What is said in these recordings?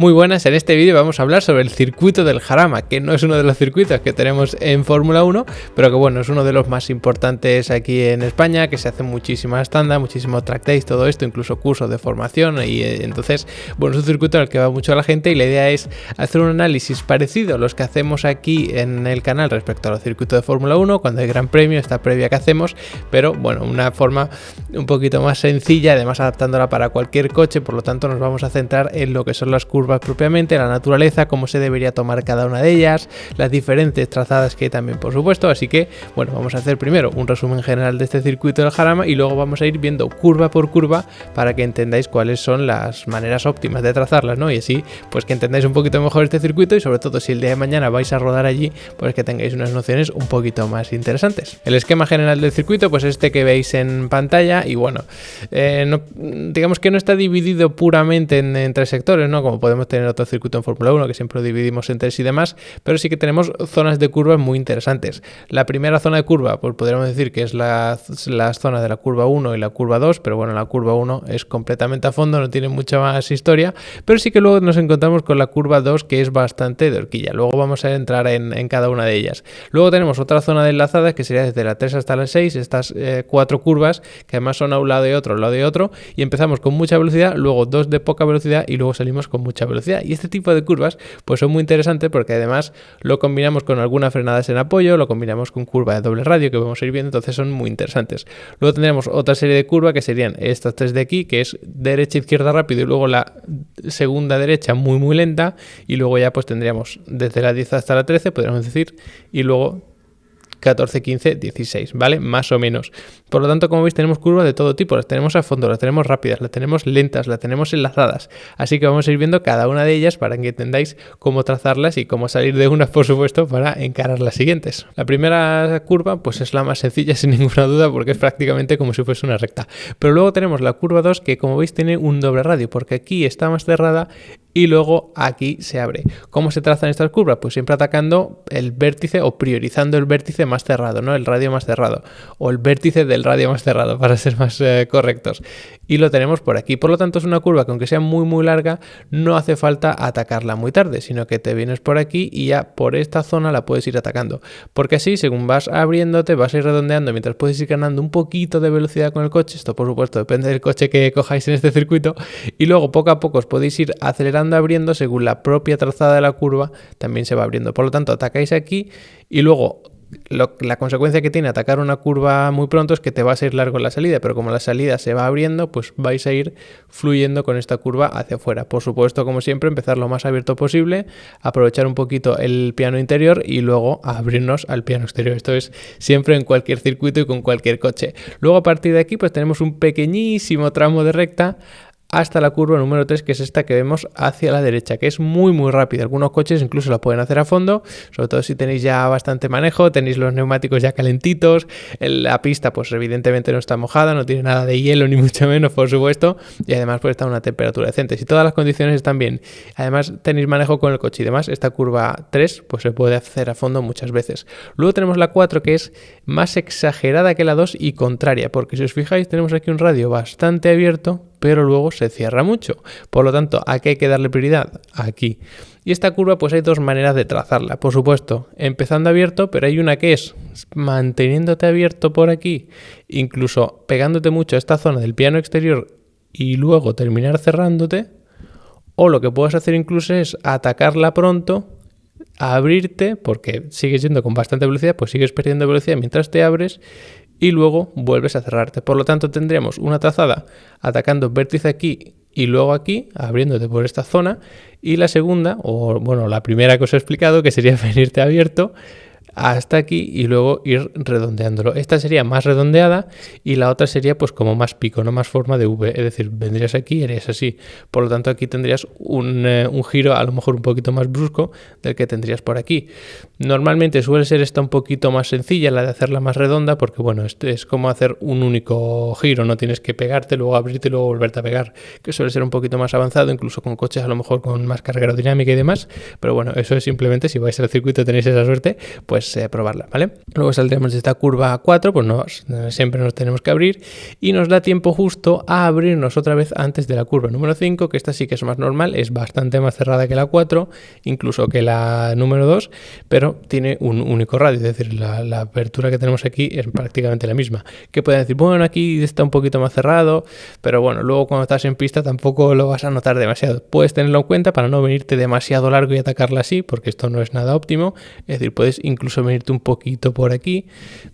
Muy buenas, en este vídeo vamos a hablar sobre el circuito del Jarama, que no es uno de los circuitos que tenemos en Fórmula 1, pero que bueno, es uno de los más importantes aquí en España, que se hacen muchísimas tandas, muchísimos track days, todo esto, incluso cursos de formación, y entonces, bueno, es un circuito al que va mucho la gente y la idea es hacer un análisis parecido a los que hacemos aquí en el canal respecto a los circuitos de Fórmula 1, cuando hay Gran Premio, esta previa que hacemos, pero bueno, una forma un poquito más sencilla, además adaptándola para cualquier coche, por lo tanto nos vamos a centrar en lo que son las curvas propiamente, la naturaleza, cómo se debería tomar cada una de ellas, las diferentes trazadas que hay también, por supuesto. Así que bueno, vamos a hacer primero un resumen general de este circuito del Jarama y luego vamos a ir viendo curva por curva para que entendáis cuáles son las maneras óptimas de trazarlas, ¿no? Y así pues que entendáis un poquito mejor este circuito y sobre todo si el día de mañana vais a rodar allí, pues que tengáis unas nociones un poquito más interesantes. El esquema general del circuito pues este que veis en pantalla y bueno, digamos que no está dividido puramente en tres sectores, ¿no? Como podemos tener otro circuito en Fórmula 1 que siempre lo dividimos en tres y demás, pero sí que tenemos zonas de curvas muy interesantes. La primera zona de curva, pues podríamos decir que es la zona de la curva 1 y la curva 2, pero bueno, la curva 1 es completamente a fondo, no tiene mucha más historia, pero sí que luego nos encontramos con la curva 2 que es bastante de horquilla. Luego vamos a entrar en cada una de ellas. Luego tenemos otra zona de enlazadas que sería desde la 3 hasta la 6, estas cuatro curvas que además son a un lado y otro, al lado y otro, y empezamos con mucha velocidad, luego dos de poca velocidad y luego salimos con mucha velocidad. Y este tipo de curvas pues son muy interesantes porque además lo combinamos con algunas frenadas en apoyo, lo combinamos con curva de doble radio que vamos a ir viendo, entonces son muy interesantes. Luego tendremos otra serie de curvas que serían estas tres de aquí, que es derecha, izquierda rápido y luego la segunda derecha muy lenta, y luego ya pues tendríamos desde la 10 hasta la 13, podríamos decir, y luego 14, 15, 16, ¿vale? Más o menos. Por lo tanto, como veis, tenemos curvas de todo tipo. Las tenemos a fondo, las tenemos rápidas, las tenemos lentas, las tenemos enlazadas. Así que vamos a ir viendo cada una de ellas para que entendáis cómo trazarlas y cómo salir de unas, por supuesto, para encarar las siguientes. La primera curva, pues es la más sencilla, sin ninguna duda, porque es prácticamente como si fuese una recta. Pero luego tenemos la curva 2, que como veis tiene un doble radio, porque aquí está más cerrada y luego aquí se abre. ¿Cómo se trazan estas curvas? Pues siempre atacando el vértice o priorizando el vértice más cerrado, ¿no? El radio más cerrado o el vértice del radio más cerrado, para ser más correctos. Y lo tenemos por aquí. Por lo tanto, es una curva que aunque sea muy larga, no hace falta atacarla muy tarde, sino que te vienes por aquí y ya por esta zona la puedes ir atacando. Porque así, según vas abriéndote, vas a ir redondeando mientras puedes ir ganando un poquito de velocidad con el coche. Esto, por supuesto, depende del coche que cojáis en este circuito. Y luego, poco a poco, os podéis ir acelerando, abriendo según la propia trazada de la curva también se va abriendo. Por lo tanto, atacáis aquí y luego la consecuencia que tiene atacar una curva muy pronto es que te vas a ir largo en la salida, pero como la salida se va abriendo, pues vais a ir fluyendo con esta curva hacia afuera. Por supuesto, como siempre, empezar lo más abierto posible, aprovechar un poquito el piano interior y luego abrirnos al piano exterior. Esto es siempre en cualquier circuito y con cualquier coche. Luego, a partir de aquí, pues tenemos un pequeñísimo tramo de recta hasta la curva número 3, que es esta que vemos hacia la derecha, que es muy rápida. Algunos coches incluso la pueden hacer a fondo, sobre todo si tenéis ya bastante manejo, tenéis los neumáticos ya calentitos, la pista pues evidentemente no está mojada, no tiene nada de hielo ni mucho menos, por supuesto, y además pues está a una temperatura decente. Si todas las condiciones están bien, además tenéis manejo con el coche y demás, esta curva 3 pues se puede hacer a fondo muchas veces. Luego tenemos la 4, que es más exagerada que la 2 y contraria, porque si os fijáis tenemos aquí un radio bastante abierto, pero luego se cierra mucho. Por lo tanto, ¿a qué hay que darle prioridad? Aquí. Y esta curva, pues hay dos maneras de trazarla. Por supuesto, empezando abierto, pero hay una que es manteniéndote abierto por aquí, incluso pegándote mucho a esta zona del piano exterior y luego terminar cerrándote. O lo que puedes hacer incluso es atacarla pronto, abrirte, porque sigues yendo con bastante velocidad, pues sigues perdiendo velocidad mientras te abres y luego vuelves a cerrarte. Por lo tanto, tendríamos una trazada atacando vértice aquí y luego aquí, abriéndote por esta zona, y la segunda, o bueno, la primera que os he explicado, que sería venirte abierto hasta aquí y luego ir redondeándolo. Esta sería más redondeada y la otra sería pues como más pico, no más forma de V, es decir, vendrías aquí y harías así. Por lo tanto, aquí tendrías un giro a lo mejor un poquito más brusco del que tendrías por aquí. Normalmente suele ser esta un poquito más sencilla, la de hacerla más redonda, porque bueno, es como hacer un único giro, no tienes que pegarte, luego abrirte y luego volverte a pegar, que suele ser un poquito más avanzado, incluso con coches a lo mejor con más carga aerodinámica y demás, pero bueno, eso es simplemente si vais al circuito y tenéis esa suerte, pues pues probarla, ¿vale? Luego saldremos de esta curva 4, pues siempre nos tenemos que abrir y nos da tiempo justo a abrirnos otra vez antes de la curva número 5, que esta sí que es más normal, es bastante más cerrada que la 4, incluso que la número 2, pero tiene un único radio, es decir, la apertura que tenemos aquí es prácticamente la misma. Que pueden decir, bueno, aquí está un poquito más cerrado, pero bueno, luego cuando estás en pista tampoco lo vas a notar demasiado. Puedes tenerlo en cuenta para no venirte demasiado largo y atacarla así, porque esto no es nada óptimo, es decir, puedes incluso venirte un poquito por aquí,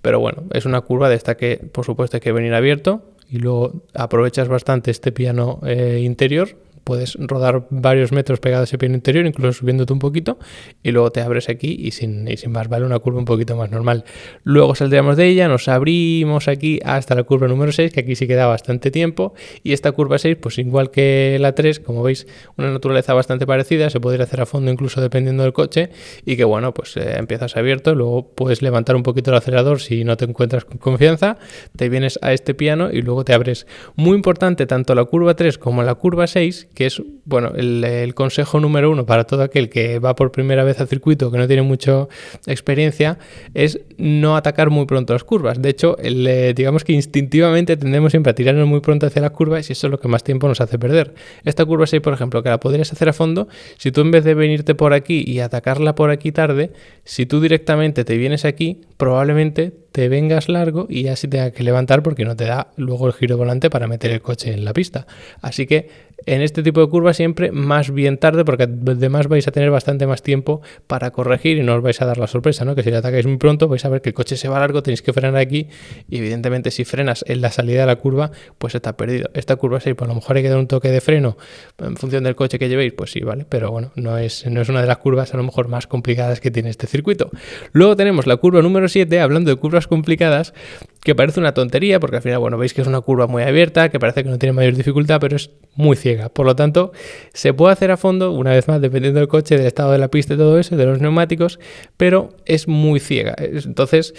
pero bueno, es una curva de esta que por supuesto hay que venir abierto y luego aprovechas bastante este piano interior. Puedes rodar varios metros pegado a ese piano interior, incluso subiéndote un poquito, y luego te abres aquí y sin más, vale, una curva un poquito más normal. Luego saldríamos de ella, nos abrimos aquí hasta la curva número 6, que aquí sí queda bastante tiempo, y esta curva 6, pues igual que la 3, como veis, una naturaleza bastante parecida, se podría hacer a fondo incluso dependiendo del coche, y que bueno, pues empiezas abierto, luego puedes levantar un poquito el acelerador si no te encuentras con confianza, te vienes a este piano y luego te abres. Muy importante, tanto la curva 3 como la curva 6, que es, bueno, el consejo número 1 para todo aquel que va por primera vez al circuito, que no tiene mucha experiencia, es no atacar muy pronto las curvas. De hecho, digamos que instintivamente tendemos siempre a tirarnos muy pronto hacia las curvas y eso es lo que más tiempo nos hace perder. Esta curva 6, por ejemplo, que la podrías hacer a fondo, si tú en vez de venirte por aquí y atacarla por aquí tarde, si tú directamente te vienes aquí, probablemente te vengas largo y ya sí tenga que levantar porque no te da luego el giro volante para meter el coche en la pista. Así que en este tipo de curvas siempre más bien tarde, porque además vais a tener bastante más tiempo para corregir y no os vais a dar la sorpresa, ¿no? Que si le atacáis muy pronto vais a ver que el coche se va largo, tenéis que frenar aquí y evidentemente si frenas en la salida de la curva pues está perdido. Esta curva 6, pues a lo mejor hay que dar un toque de freno en función del coche que llevéis, pues sí, vale, pero bueno, no es una de las curvas a lo mejor más complicadas que tiene este circuito. Luego tenemos la curva número 7, hablando de curvas complicadas, que parece una tontería porque al final, bueno, veis que es una curva muy abierta, que parece que no tiene mayor dificultad, pero es muy ciega. Por lo tanto, se puede hacer a fondo, una vez más, dependiendo del coche, del estado de la pista y todo eso, de los neumáticos, pero es muy ciega. Entonces,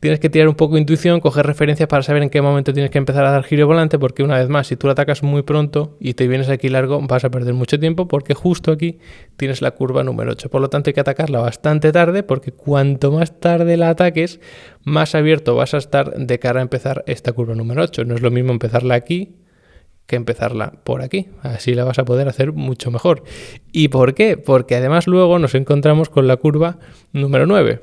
tienes que tirar un poco de intuición, coger referencias para saber en qué momento tienes que empezar a dar giro volante, porque una vez más, si tú lo atacas muy pronto y te vienes aquí largo, vas a perder mucho tiempo, porque justo aquí tienes la curva número 8. Por lo tanto, hay que atacarla bastante tarde, porque cuanto más tarde la ataques, más abierto vas a estar de cara a empezar esta curva número 8. No es lo mismo empezarla aquí que empezarla por aquí. Así la vas a poder hacer mucho mejor. ¿Y por qué? Porque además luego nos encontramos con la curva número 9.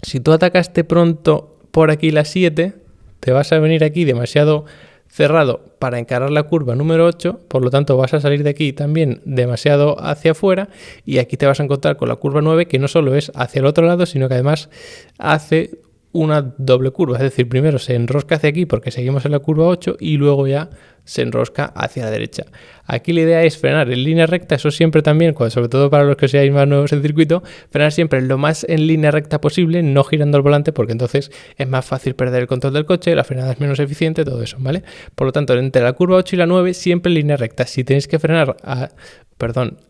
Si tú atacaste pronto por aquí la 7, te vas a venir aquí demasiado cerrado para encarar la curva número 8, por lo tanto vas a salir de aquí también demasiado hacia afuera y aquí te vas a encontrar con la curva 9, que no solo es hacia el otro lado, sino que además hace una doble curva, es decir, primero se enrosca hacia aquí porque seguimos en la curva 8 y luego ya se enrosca hacia la derecha. Aquí la idea es frenar en línea recta, eso siempre también, sobre todo para los que seáis más nuevos en circuito, frenar siempre lo más en línea recta posible, no girando el volante porque entonces es más fácil perder el control del coche, la frenada es menos eficiente, todo eso, ¿vale? Por lo tanto, entre la curva 8 y la 9 siempre en línea recta. Si tenéis que frenar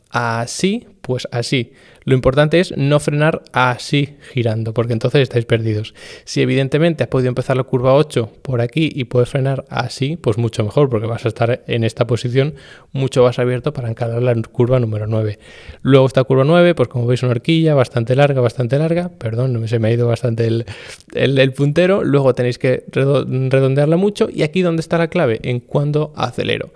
así, pues así. Lo importante es no frenar así girando, porque entonces estáis perdidos. Si evidentemente has podido empezar la curva 8 por aquí y puedes frenar así, pues mucho mejor, porque vas a estar en esta posición mucho más abierto para encarar la curva número 9. Luego esta curva 9, pues como veis una horquilla bastante larga, perdón, se me ha ido bastante el puntero. Luego tenéis que redondearla mucho y aquí donde está la clave, en cuando acelero.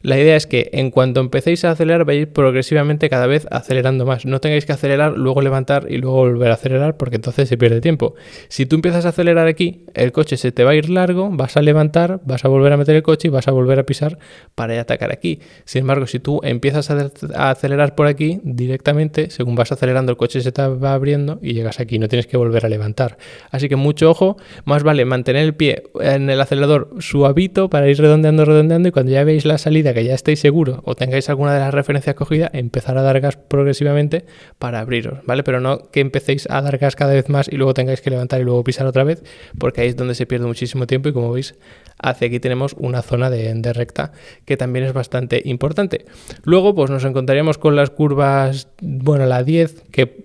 La idea es que en cuanto empecéis a acelerar, vais progresivamente cada vez acelerando más. No tengáis que acelerar, luego levantar y luego volver a acelerar porque entonces se pierde tiempo. Si tú empiezas a acelerar aquí, el coche se te va a ir largo, vas a levantar, vas a volver a meter el coche y vas a volver a pisar para ir a atacar aquí. Sin embargo, si tú empiezas a acelerar por aquí, directamente, según vas acelerando, el coche se te va abriendo y llegas aquí. No tienes que volver a levantar. Así que mucho ojo, más vale mantener el pie en el acelerador suavito para ir redondeando y cuando ya veis la salida que ya estéis seguros o tengáis alguna de las referencias cogidas, empezar a dar gas progresivamente para abriros, ¿vale? Pero no que empecéis a dar gas cada vez más y luego tengáis que levantar y luego pisar otra vez, porque ahí es donde se pierde muchísimo tiempo y como veis, hacia aquí tenemos una zona de recta que también es bastante importante. Luego, pues nos encontraríamos con las curvas, bueno, la 10, que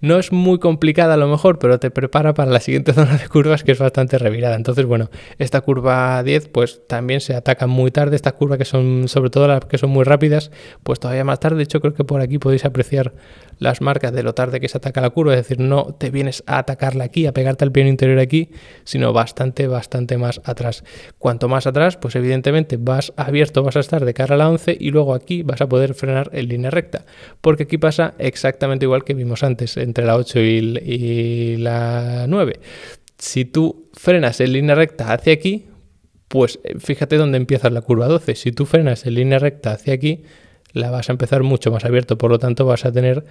no es muy complicada a lo mejor, pero te prepara para la siguiente zona de curvas que es bastante revirada. Entonces, bueno, esta curva 10 pues también se ataca muy tarde. Estas curvas que son, sobre todo las que son muy rápidas, pues todavía más tarde. De hecho, creo que por aquí podéis apreciar las marcas de lo tarde que se ataca la curva. Es decir, no te vienes a atacarla aquí, a pegarte al piano interior aquí, sino bastante más atrás. Cuanto más atrás, pues evidentemente vas abierto, vas a estar de cara a la 11 y luego aquí vas a poder frenar en línea recta. Porque aquí pasa exactamente igual que vimos antes, entre la 8 y la 9. Si tú frenas en línea recta hacia aquí, pues fíjate dónde empieza la curva 12. Si tú frenas en línea recta hacia aquí, la vas a empezar mucho más abierto, por lo tanto vas a tener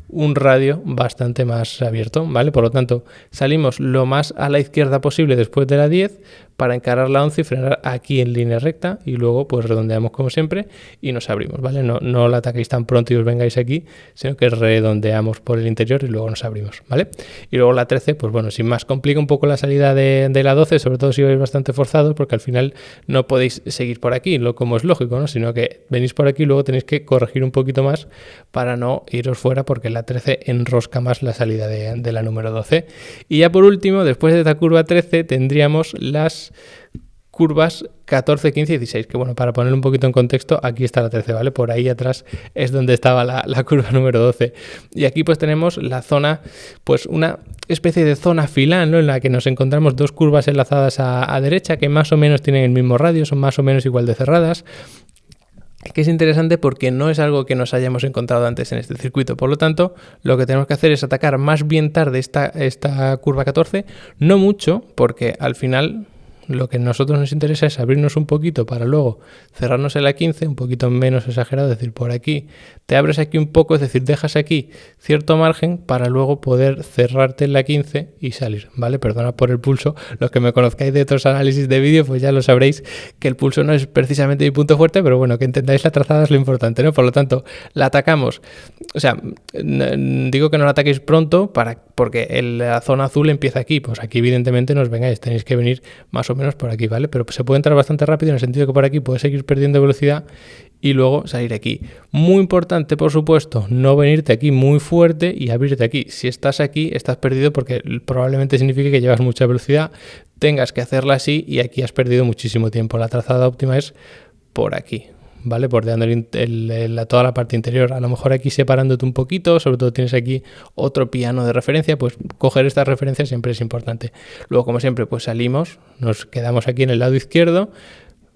un radio bastante más abierto, ¿vale? Por lo tanto, salimos lo más a la izquierda posible después de la 10 para encarar la 11 y frenar aquí en línea recta y luego pues redondeamos como siempre y nos abrimos, ¿vale? No la ataquéis tan pronto y os vengáis aquí, sino que redondeamos por el interior y luego nos abrimos, ¿vale? Y luego la 13, pues bueno, sin más, complica un poco la salida de la 12, sobre todo si vais bastante forzados, porque al final no podéis seguir por aquí, como es lógico, ¿no? Sino que venís por aquí y luego tenéis que corregir un poquito más para no iros fuera, porque la 13 enrosca más la salida de la número 12. Y ya por último, después de esta curva 13, tendríamos las curvas 14, 15 y 16, que bueno, para poner un poquito en contexto, aquí está la 13, ¿vale? Por ahí atrás es donde estaba la curva número 12. Y aquí pues tenemos la zona, pues una especie de zona filán, ¿no? En la que nos encontramos dos curvas enlazadas a derecha, que más o menos tienen el mismo radio, son más o menos igual de cerradas, que es interesante porque no es algo que nos hayamos encontrado antes en este circuito. Por lo tanto, lo que tenemos que hacer es atacar más bien tarde esta curva 14, no mucho, porque al final lo que a nosotros nos interesa es abrirnos un poquito para luego cerrarnos en la 15, un poquito menos exagerado, es decir, por aquí te abres aquí un poco, es decir, dejas aquí cierto margen para luego poder cerrarte en la 15 y salir, ¿vale? Perdona por el pulso, los que me conozcáis de otros análisis de vídeo pues ya lo sabréis que el pulso no es precisamente mi punto fuerte, pero bueno, que entendáis la trazada es lo importante, ¿no? Por lo tanto, la atacamos, o sea, digo que no la ataquéis pronto porque la zona azul empieza aquí, pues aquí evidentemente no os vengáis, tenéis que venir más o menos por aquí, ¿vale? Pero se puede entrar bastante rápido en el sentido que por aquí puedes seguir perdiendo velocidad y luego salir aquí. Muy importante, por supuesto, no venirte aquí muy fuerte y abrirte aquí. Si estás aquí, estás perdido porque probablemente signifique que llevas mucha velocidad, tengas que hacerla así y aquí has perdido muchísimo tiempo. La trazada óptima es por aquí, ¿vale? Bordeando toda la parte interior. A lo mejor aquí separándote un poquito, sobre todo tienes aquí otro piano de referencia, pues coger estas referencias siempre es importante. Luego, como siempre, pues salimos, nos quedamos aquí en el lado izquierdo,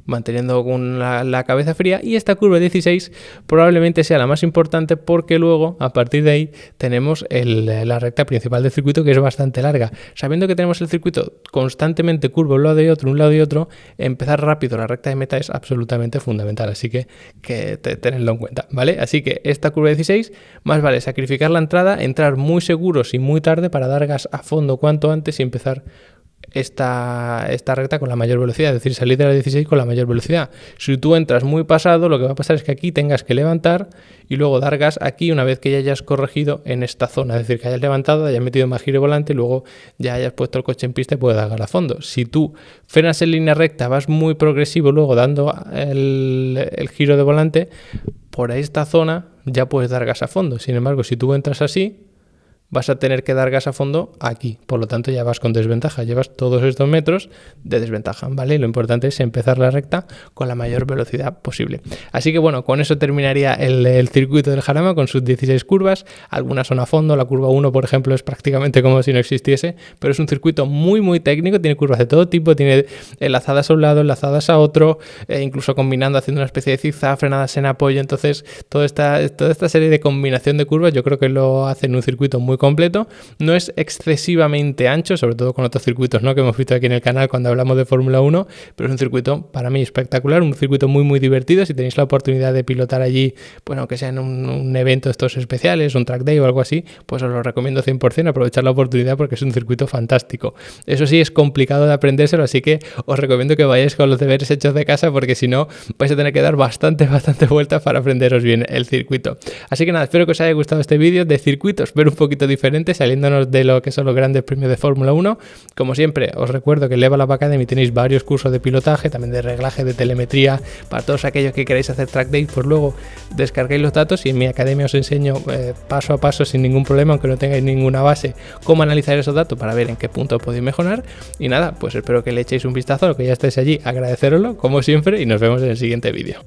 manteniendo con la cabeza fría, y esta curva 16 probablemente sea la más importante porque luego a partir de ahí tenemos la recta principal del circuito, que es bastante larga. Sabiendo que tenemos el circuito constantemente curvo un lado y otro, empezar rápido la recta de meta es absolutamente fundamental, así que tenedlo en cuenta, ¿vale? Así que esta curva 16 más vale sacrificar la entrada, entrar muy seguros y muy tarde para dar gas a fondo cuanto antes y empezar esta recta con la mayor velocidad, es decir, salir de la 16 con la mayor velocidad. Si tú entras muy pasado, lo que va a pasar es que aquí tengas que levantar y luego dar gas aquí una vez que ya hayas corregido en esta zona, es decir, que hayas levantado, hayas metido más giro de volante y luego ya hayas puesto el coche en pista y puedes dar gas a fondo. Si tú frenas en línea recta, vas muy progresivo luego dando el giro de volante, por esta zona ya puedes dar gas a fondo. Sin embargo, si tú entras así, vas a tener que dar gas a fondo aquí, por lo tanto ya vas con desventaja, llevas todos estos metros de desventaja, ¿vale? Lo importante es empezar la recta con la mayor velocidad posible. Así que bueno, con eso terminaría el circuito del Jarama con sus 16 curvas, algunas son a fondo, la curva 1 por ejemplo es prácticamente como si no existiese, pero es un circuito muy técnico, tiene curvas de todo tipo, tiene enlazadas a un lado, enlazadas a otro, incluso combinando, haciendo una especie de zigzag, frenadas en apoyo, entonces toda esta serie de combinación de curvas yo creo que lo hace en un circuito muy completo, no es excesivamente ancho, sobre todo con otros circuitos, ¿no?, que hemos visto aquí en el canal cuando hablamos de Fórmula 1, pero es un circuito para mí espectacular, un circuito muy divertido. Si tenéis la oportunidad de pilotar allí, pues aunque sea en un evento de estos especiales, un track day o algo así, pues os lo recomiendo 100%, aprovechar la oportunidad porque es un circuito fantástico. Eso sí, es complicado de aprendérselo, así que os recomiendo que vayáis con los deberes hechos de casa porque si no vais a tener que dar bastante vueltas para aprenderos bien el circuito. Así que nada, espero que os haya gustado este vídeo de circuitos, ver un poquito poquito diferente, saliéndonos de lo que son los grandes premios de Fórmula 1. Como siempre, os recuerdo que en Level Up Academy tenéis varios cursos de pilotaje, también de reglaje, de telemetría, para todos aquellos que queráis hacer track day, pues luego descarguéis los datos y en mi academia os enseño paso a paso, sin ningún problema, aunque no tengáis ninguna base, cómo analizar esos datos para ver en qué punto podéis mejorar. Y nada, pues espero que le echéis un vistazo a lo que ya estáis allí, agradeceroslo como siempre y nos vemos en el siguiente vídeo.